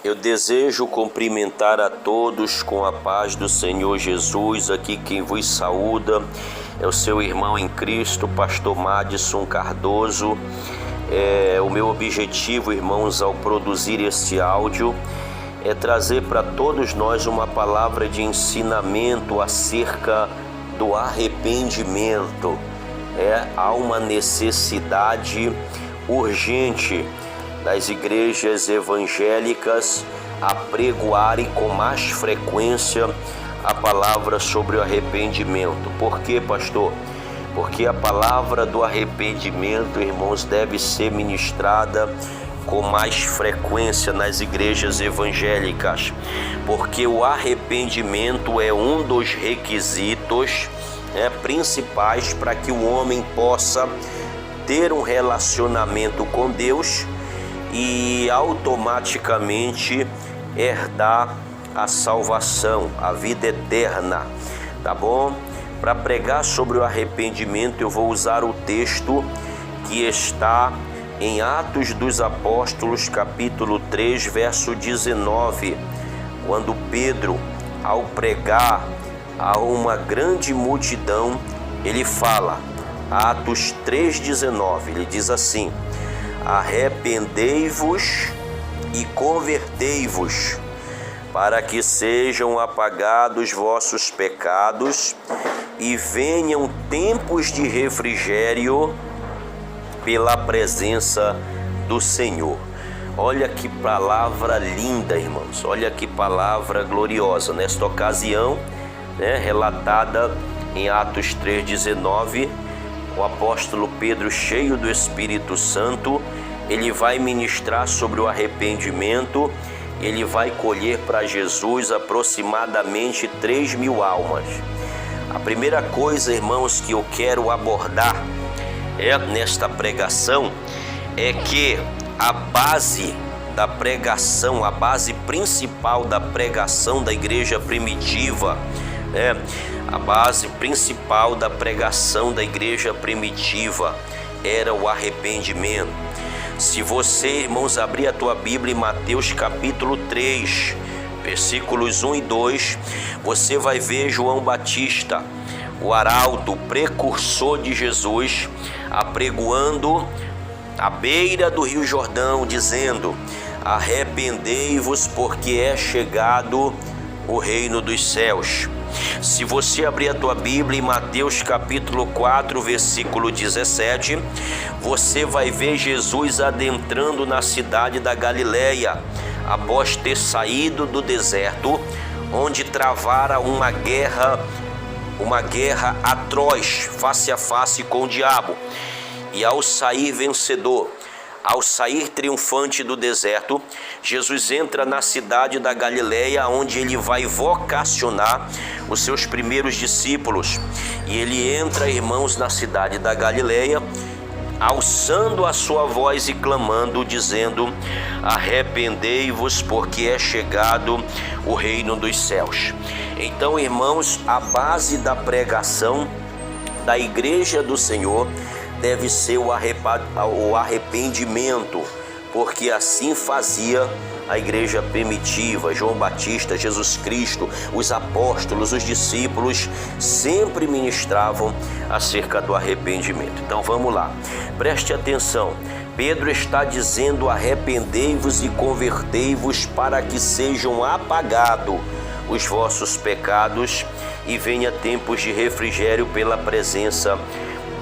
Eu desejo cumprimentar a todos com a paz do Senhor Jesus. Aqui quem vos saúda é o seu irmão em Cristo, pastor Madison Cardoso. O meu objetivo, irmãos, ao produzir este áudio é trazer para todos nós uma palavra de ensinamento acerca do arrependimento. Há uma necessidade urgente das igrejas evangélicas apregoarem com mais frequência a palavra sobre o arrependimento. Por quê, pastor? Porque a palavra do arrependimento, irmãos, deve ser ministrada com mais frequência nas igrejas evangélicas, porque o arrependimento é um dos requisitos principais para que o homem possa ter um relacionamento com Deus e automaticamente herdar a salvação, a vida eterna, tá bom? Para pregar sobre o arrependimento, eu vou usar o texto que está em Atos dos Apóstolos, capítulo 3, verso 19, quando Pedro, ao pregar a uma grande multidão, ele fala, Atos 3,19, ele diz assim: arrependei-vos e convertei-vos, para que sejam apagados vossos pecados e venham tempos de refrigério pela presença do Senhor. Olha que palavra linda, irmãos, olha que palavra gloriosa. Nesta ocasião, relatada em Atos 3,19, o apóstolo Pedro, cheio do Espírito Santo, ele vai ministrar sobre o arrependimento. Ele vai colher para Jesus aproximadamente 3.000 almas. A primeira coisa, irmãos, que eu quero abordar nesta pregação é que a base da pregação, a base principal da pregação da igreja primitiva, a base principal da pregação da igreja primitiva era o arrependimento. Se você, irmãos, abrir a tua Bíblia em Mateus capítulo 3, versículos 1 e 2, você vai ver João Batista, o arauto, o precursor de Jesus, apregoando à beira do Rio Jordão, dizendo: arrependei-vos, porque é chegado o reino dos céus. Se você abrir a tua Bíblia em Mateus capítulo 4, versículo 17, você vai ver Jesus adentrando na cidade da Galileia, após ter saído do deserto, onde travara uma guerra atroz, face a face com o diabo. E ao sair vencedor, ao sair triunfante do deserto, Jesus entra na cidade da Galileia, onde ele vai vocacionar os seus primeiros discípulos. E ele entra, irmãos, na cidade da Galileia, alçando a sua voz e clamando, dizendo: arrependei-vos, porque é chegado o reino dos céus. Então, irmãos, a base da pregação da igreja do Senhor deve ser o arrependimento, porque assim fazia a igreja primitiva. João Batista, Jesus Cristo, os apóstolos, os discípulos sempre ministravam acerca do arrependimento. Então vamos lá, preste atenção. Pedro está dizendo: arrependei-vos e convertei-vos, para que sejam apagados os vossos pecados e venha tempos de refrigério pela presença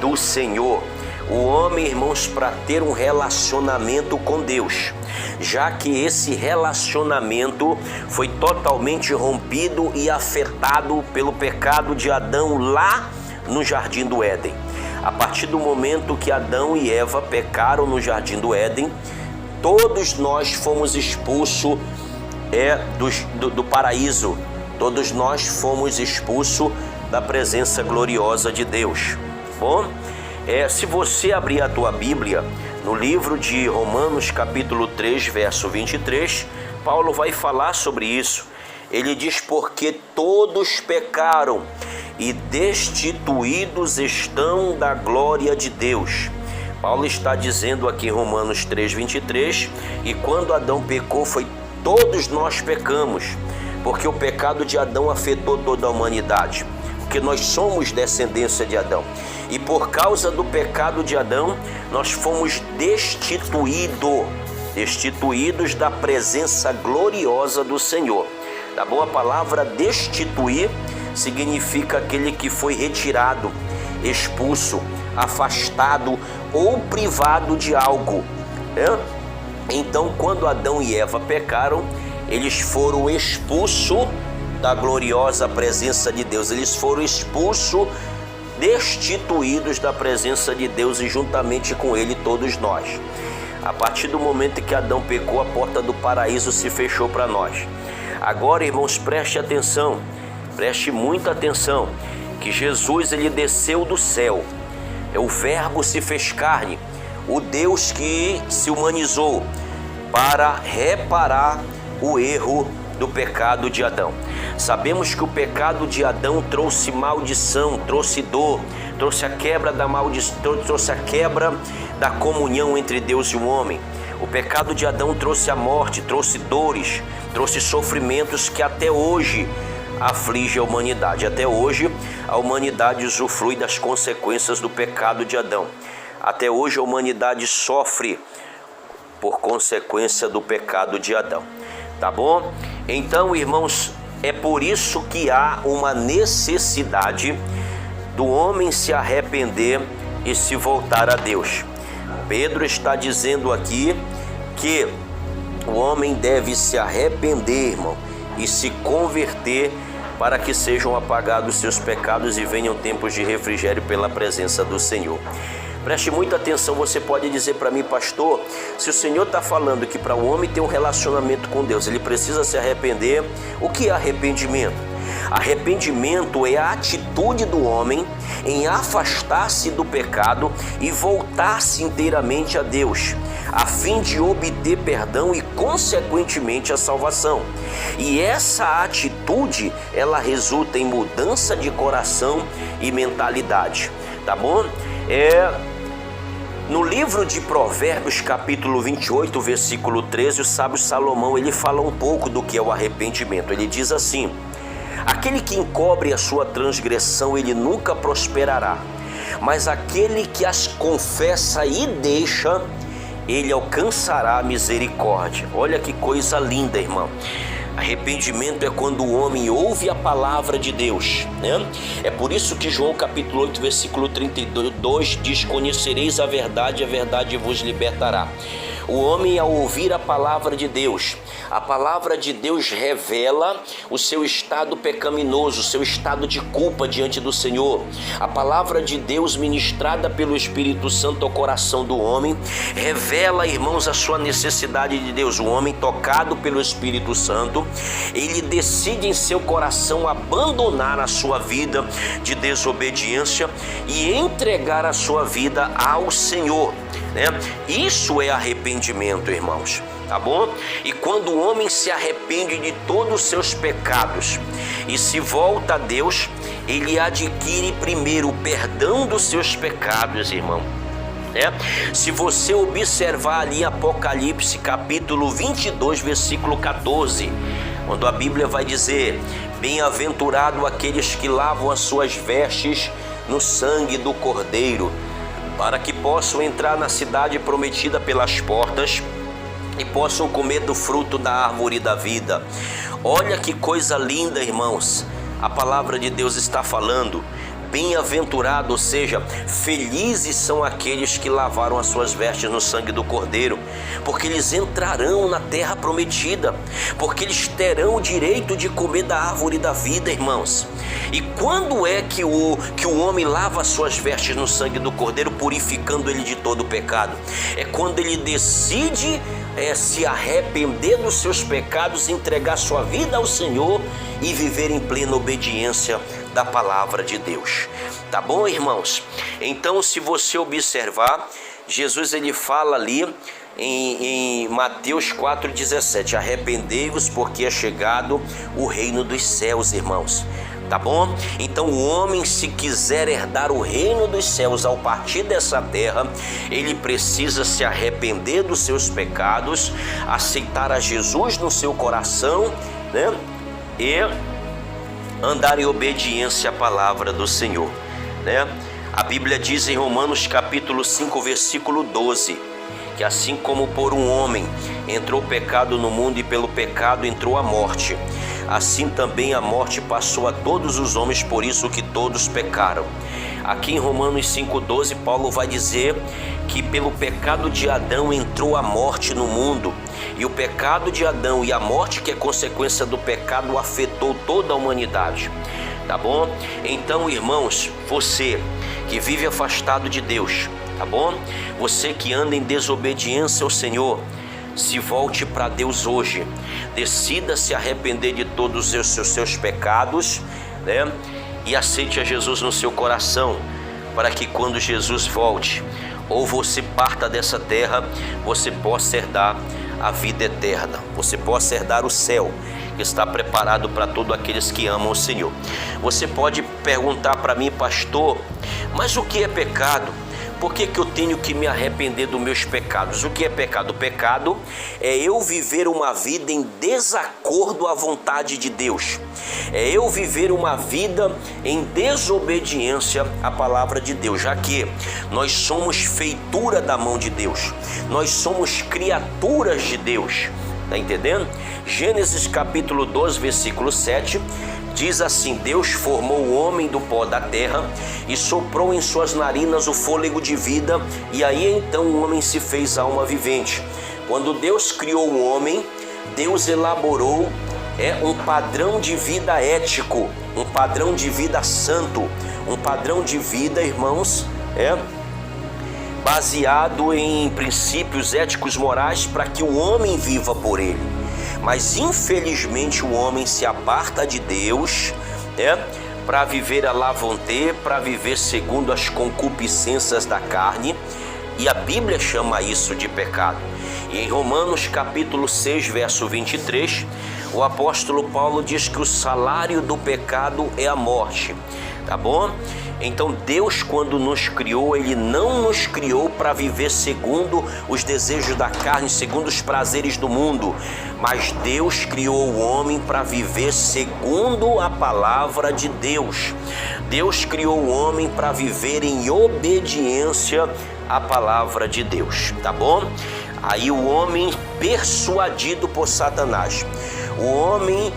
do Senhor. O homem, irmãos, para ter um relacionamento com Deus, já que esse relacionamento foi totalmente rompido e afetado pelo pecado de Adão lá no Jardim do Éden. A partir do momento que Adão e Eva pecaram no Jardim do Éden, todos nós fomos expulsos do paraíso, todos nós fomos expulsos da presença gloriosa de Deus. Bom, se você abrir a tua Bíblia no livro de Romanos capítulo 3, verso 23, Paulo vai falar sobre isso. Ele diz: porque todos pecaram e destituídos estão da glória de Deus. Paulo está dizendo aqui em Romanos 3, 23, e quando Adão pecou, foi todos nós pecamos, porque o pecado de Adão afetou toda a humanidade, porque nós somos descendência de Adão. E por causa do pecado de Adão, nós fomos destituídos da presença gloriosa do Senhor. Tá bom? A palavra destituir significa aquele que foi retirado, expulso, afastado ou privado de algo, né? Então, quando Adão e Eva pecaram, eles foram expulsos da gloriosa presença de Deus. Eles foram expulsos, destituídos da presença de Deus, e juntamente com ele todos nós. A partir do momento que Adão pecou, a porta do paraíso se fechou para nós. Agora, irmãos, preste atenção, preste muita atenção, que Jesus, ele desceu do céu. O Verbo se fez carne, o Deus que se humanizou para reparar o erro do pecado de Adão. Sabemos que o pecado de Adão trouxe maldição, trouxe dor, trouxe a quebra da maldição, trouxe a quebra da comunhão entre Deus e o homem. O pecado de Adão trouxe a morte, trouxe dores, trouxe sofrimentos que até hoje aflige a humanidade. Até hoje a humanidade usufrui das consequências do pecado de Adão. Até hoje a humanidade sofre por consequência do pecado de Adão. Tá bom? Então, irmãos, é por isso que há uma necessidade do homem se arrepender e se voltar a Deus. Pedro está dizendo aqui que o homem deve se arrepender, irmão, e se converter para que sejam apagados seus pecados e venham tempos de refrigério pela presença do Senhor. Preste muita atenção. Você pode dizer para mim: pastor, se o Senhor está falando que para o homem ter um relacionamento com Deus, ele precisa se arrepender, o que é arrependimento? Arrependimento é a atitude do homem em afastar-se do pecado e voltar-se inteiramente a Deus, a fim de obter perdão e, consequentemente, a salvação. E essa atitude, ela resulta em mudança de coração e mentalidade, tá bom? No livro de Provérbios, capítulo 28, versículo 13, o sábio Salomão, ele fala um pouco do que é o arrependimento. Ele diz assim: aquele que encobre a sua transgressão, ele nunca prosperará, mas aquele que as confessa e deixa, ele alcançará a misericórdia. Olha que coisa linda, irmão. Arrependimento é quando o homem ouve a palavra de Deus, né? É por isso que João capítulo 8, versículo 32 diz: conhecereis a verdade vos libertará. O homem, ao ouvir a palavra de Deus, a palavra de Deus revela o seu estado pecaminoso, o seu estado de culpa diante do Senhor. A palavra de Deus, ministrada pelo Espírito Santo ao coração do homem, revela, irmãos, a sua necessidade de Deus. O homem, tocado pelo Espírito Santo, ele decide em seu coração abandonar a sua vida de desobediência e entregar a sua vida ao Senhor, né? Isso é arrependimento, irmãos, tá bom? E quando o homem se arrepende de todos os seus pecados e se volta a Deus, ele adquire primeiro o perdão dos seus pecados, irmão. Se você observar ali Apocalipse capítulo 22, versículo 14, quando a Bíblia vai dizer: bem-aventurado aqueles que lavam as suas vestes no sangue do Cordeiro, para que possam entrar na cidade prometida pelas portas e possam comer do fruto da árvore da vida. Olha que coisa linda, irmãos. A palavra de Deus está falando: bem-aventurado, ou seja, felizes são aqueles que lavaram as suas vestes no sangue do Cordeiro, porque eles entrarão na terra prometida, porque eles terão o direito de comer da árvore da vida, irmãos. E quando é que o homem lava as suas vestes no sangue do Cordeiro, purificando ele de todo o pecado? É quando ele decide se arrepender dos seus pecados, entregar sua vida ao Senhor e viver em plena obediência da palavra de Deus. Tá bom, irmãos? Então, se você observar, Jesus, ele fala ali em Mateus 4,17: arrependei-vos, porque é chegado o reino dos céus, irmãos. Tá bom? Então o homem, se quiser herdar o reino dos céus ao partir dessa terra, ele precisa se arrepender dos seus pecados, aceitar a Jesus no seu coração, né? E andar em obediência à palavra do Senhor, né? A Bíblia diz em Romanos capítulo 5, versículo 12, que assim como por um homem entrou o pecado no mundo e pelo pecado entrou a morte, assim também a morte passou a todos os homens, por isso que todos pecaram. Aqui em Romanos 5,12, Paulo vai dizer que pelo pecado de Adão entrou a morte no mundo, e o pecado de Adão e a morte que é consequência do pecado afetou toda a humanidade. Tá bom? Então, irmãos, você que vive afastado de Deus, tá bom? Você que anda em desobediência ao Senhor, se volte para Deus hoje, decida se arrepender de todos os seus pecados, né? E aceite a Jesus no seu coração, para que quando Jesus volte, ou você parta dessa terra, você possa herdar a vida eterna, você possa herdar o céu, que está preparado para todos aqueles que amam o Senhor. Você pode perguntar para mim, pastor, mas o que é pecado? Por que eu tenho que me arrepender dos meus pecados? O que é pecado? O pecado é eu viver uma vida em desacordo à vontade de Deus. É eu viver uma vida em desobediência à palavra de Deus, já que nós somos feitura da mão de Deus. Nós somos criaturas de Deus. Tá entendendo? Gênesis capítulo 12, versículo 7... diz assim: Deus formou o homem do pó da terra e soprou em suas narinas o fôlego de vida, e aí então o homem se fez alma vivente. Quando Deus criou o homem, Deus elaborou um padrão de vida ético, um padrão de vida santo, um padrão de vida, irmãos, baseado em princípios éticos morais para que o homem viva por ele. Mas infelizmente o homem se aparta de Deus, para viver a lavonté, para viver segundo as concupiscências da carne, e a Bíblia chama isso de pecado. E em Romanos capítulo 6, verso 23, o apóstolo Paulo diz que o salário do pecado é a morte, tá bom? Então Deus, quando nos criou, Ele não nos criou para viver segundo os desejos da carne, segundo os prazeres do mundo, mas Deus criou o homem para viver segundo a palavra de Deus. Deus criou o homem para viver em obediência à palavra de Deus, tá bom? Aí o homem persuadido por Satanás, o homem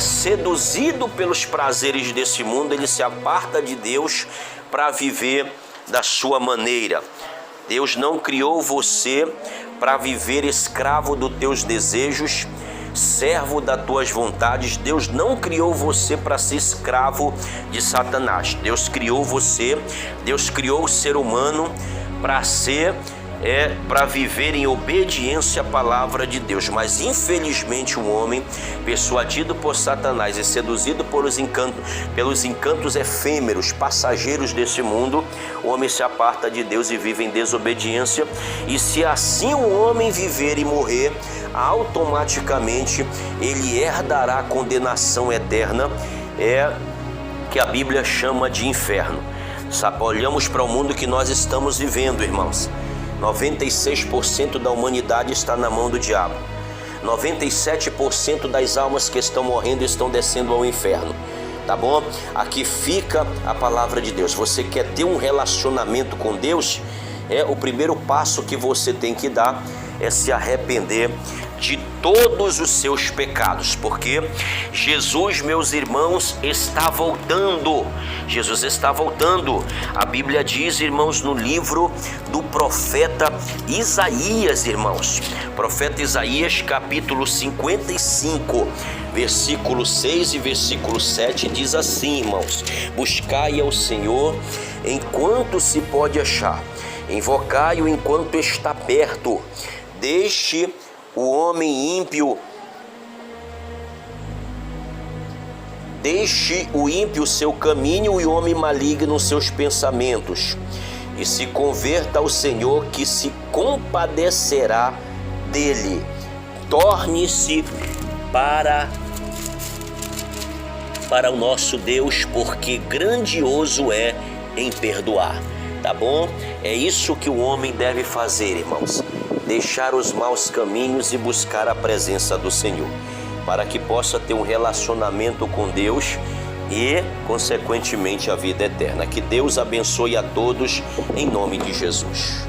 seduzido pelos prazeres desse mundo, ele se aparta de Deus para viver da sua maneira. Deus não criou você para viver escravo dos teus desejos, servo das tuas vontades. Deus não criou você para ser escravo de Satanás. Deus criou você, Deus criou o ser humano para viver em obediência à palavra de Deus. Mas infelizmente o homem, persuadido por Satanás e seduzido pelos encantos efêmeros, passageiros desse mundo, o homem se aparta de Deus e vive em desobediência. E se assim o homem viver e morrer, automaticamente ele herdará a condenação eterna, que a Bíblia chama de inferno. Olhamos para o mundo que nós estamos vivendo, irmãos. 96% da humanidade está na mão do diabo. 97% das almas que estão morrendo estão descendo ao inferno. Tá bom? Aqui fica a palavra de Deus. Você quer ter um relacionamento com Deus? O primeiro passo que você tem que dar é se arrepender de todos os seus pecados, porque Jesus, meus irmãos, está voltando. Jesus está voltando. A Bíblia diz, irmãos, no livro do profeta Isaías, irmãos, profeta Isaías, capítulo 55, versículo 6 e versículo 7, diz assim, irmãos: buscai ao Senhor enquanto se pode achar, invocai-o enquanto está perto. Deixe o homem ímpio, deixe o ímpio seu caminho e o homem maligno seus pensamentos, e se converta ao Senhor, que se compadecerá dele. Torne-se para para o nosso Deus, porque grandioso é em perdoar. Tá bom? É isso que o homem deve fazer, irmãos. Deixar os maus caminhos e buscar a presença do Senhor, para que possa ter um relacionamento com Deus e, consequentemente, a vida eterna. Que Deus abençoe a todos, em nome de Jesus.